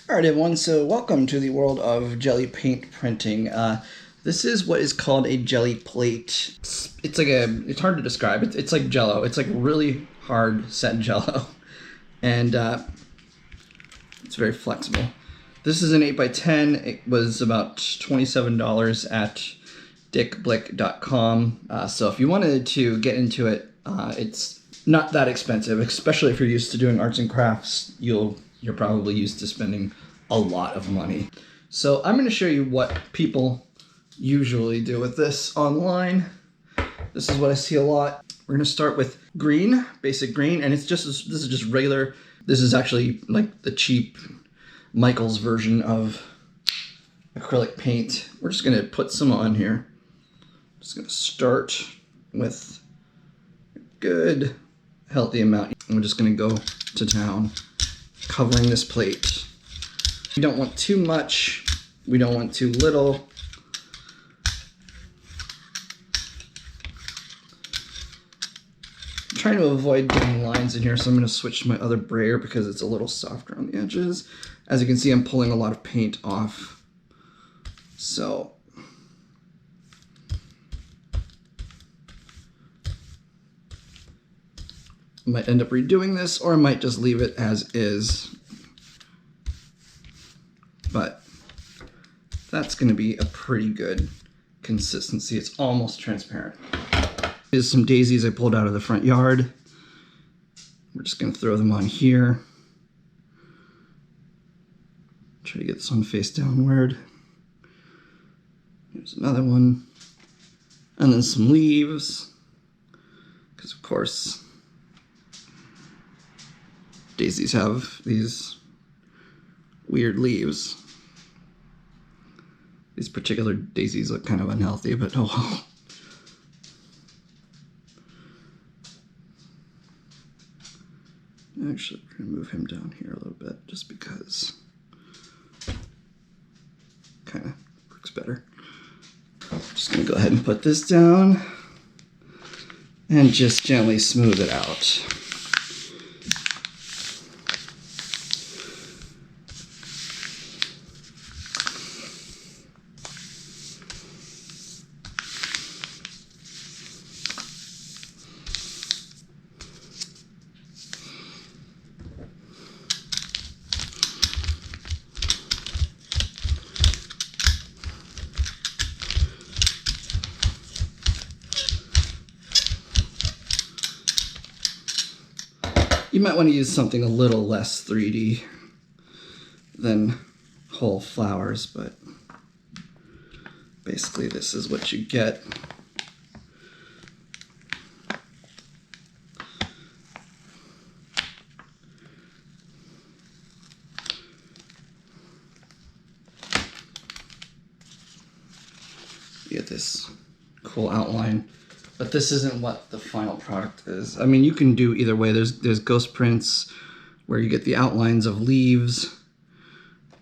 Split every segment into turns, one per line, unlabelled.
Alright everyone, so welcome to the world of jelly paint printing. This is what is called a jelly plate. It's hard to describe. It's like jello. It's like really hard set jello. And it's very flexible. This is an 8x10. It was about $27 at dickblick.com. So if you wanted to get into it, it's not that expensive, especially if you're used to doing arts and crafts. You're probably used to spending a lot of money. So I'm going to show you what people usually do with this online. This is what I see a lot. We're going to start with green, basic green, and this is just regular. This is actually like the cheap Michael's version of acrylic paint. We're just going to put some on here. Just going to start with a good healthy amount. I'm just going to go to town covering this plate. We don't want too much, we don't want too little. I'm trying to avoid getting lines in here, so I'm going to switch to my other brayer because it's a little softer on the edges. As you can see, I'm pulling a lot of paint off. So I might end up redoing this, or I might just leave it as is. But that's going to be a pretty good consistency. It's almost transparent. Here's some daisies I pulled out of the front yard. We're just going to throw them on here. Try to get this one face downward. Here's another one. And then some leaves. Because of course, daisies have these weird leaves. These particular daisies look kind of unhealthy, but oh well. Actually, we're going to move him down here a little bit just because kind of works better. Just going to go ahead and put this down and just gently smooth it out. You might want to use something a little less 3D than whole flowers, but basically this is what you get. You get this cool outline. But this isn't what the final product is. I mean, you can do either way. There's ghost prints where you get the outlines of leaves,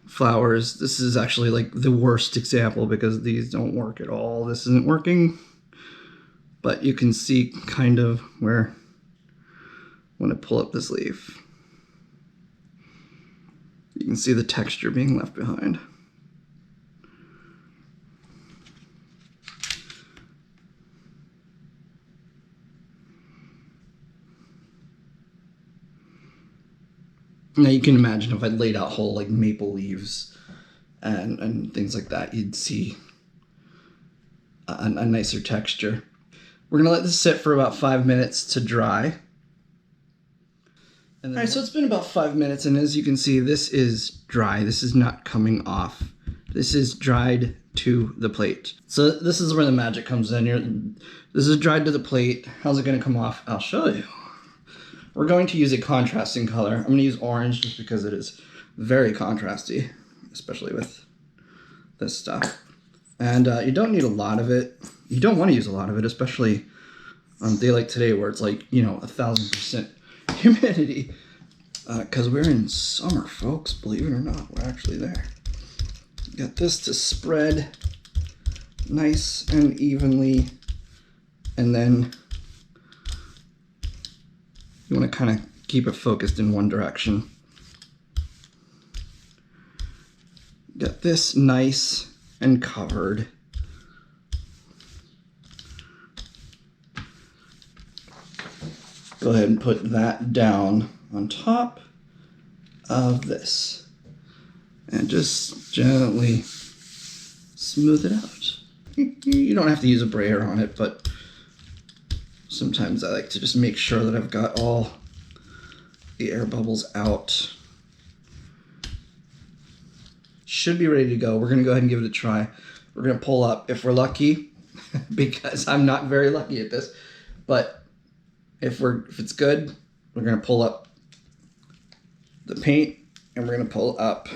flowers. This is actually like the worst example because these don't work at all. This isn't working. But you can see kind of where, when I pull up this leaf, you can see the texture being left behind. Now you can imagine if I laid out whole like maple leaves and things like that, you'd see a nicer texture. We're gonna let this sit for about 5 minutes to dry. All right, so it's been about 5 minutes, and as you can see, this is dry. This is not coming off. This is dried to the plate. So this is where the magic comes in. This is dried to the plate. How's it gonna come off? I'll show you. We're going to use a contrasting color. I'm going to use orange just because it is very contrasty, especially with this stuff. And you don't need a lot of it. You don't want to use a lot of it, especially on a day like today where it's like, 1,000% humidity. Because we're in summer, folks, believe it or not. We're actually there. Get this to spread nice and evenly, and then you want to kind of keep it focused in one direction. Got this nice and covered. Go ahead and put that down on top of this. And just gently smooth it out. You don't have to use a brayer on it, but sometimes I like to just make sure that I've got all the air bubbles out. Should be ready to go. We're gonna go ahead and give it a try. We're gonna pull up if we're lucky, because I'm not very lucky at this, but if it's good, we're gonna pull up the paint and we're gonna pull up.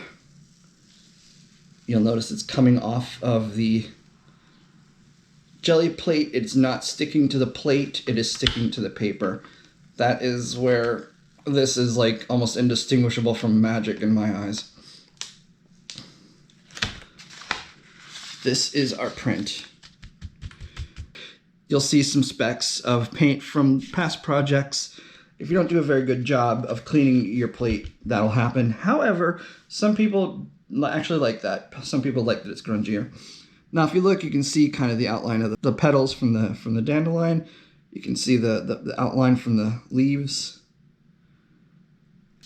You'll notice it's coming off of the Gelli plate. It's not sticking to the plate, it is sticking to the paper. That is where this is like almost indistinguishable from magic in my eyes. This is our print. You'll see some specks of paint from past projects. If you don't do a very good job of cleaning your plate, that'll happen. However, some people actually like that. Some people like that it's grungier. Now, if you look, you can see kind of the outline of the petals from the dandelion. You can see the outline from the leaves.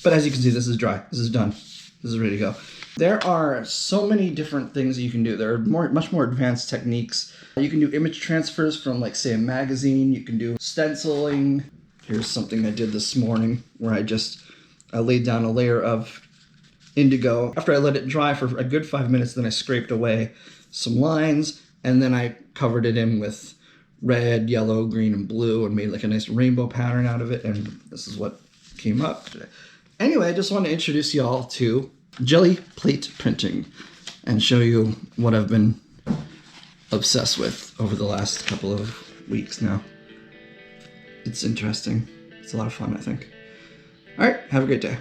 But as you can see, this is dry. This is done. This is ready to go. There are so many different things that you can do. There are much more advanced techniques. You can do image transfers from, like, say, a magazine. You can do stenciling. Here's something I did this morning where I laid down a layer of indigo. After I let it dry for a good 5 minutes, then I scraped away some lines, and then I covered it in with red, yellow, green, and blue, and made like a nice rainbow pattern out of it, and this is what came up today. Anyway, I just want to introduce y'all to Gelli plate printing and show you what I've been obsessed with over the last couple of weeks now. It's interesting. It's a lot of fun, I think. All right, have a great day.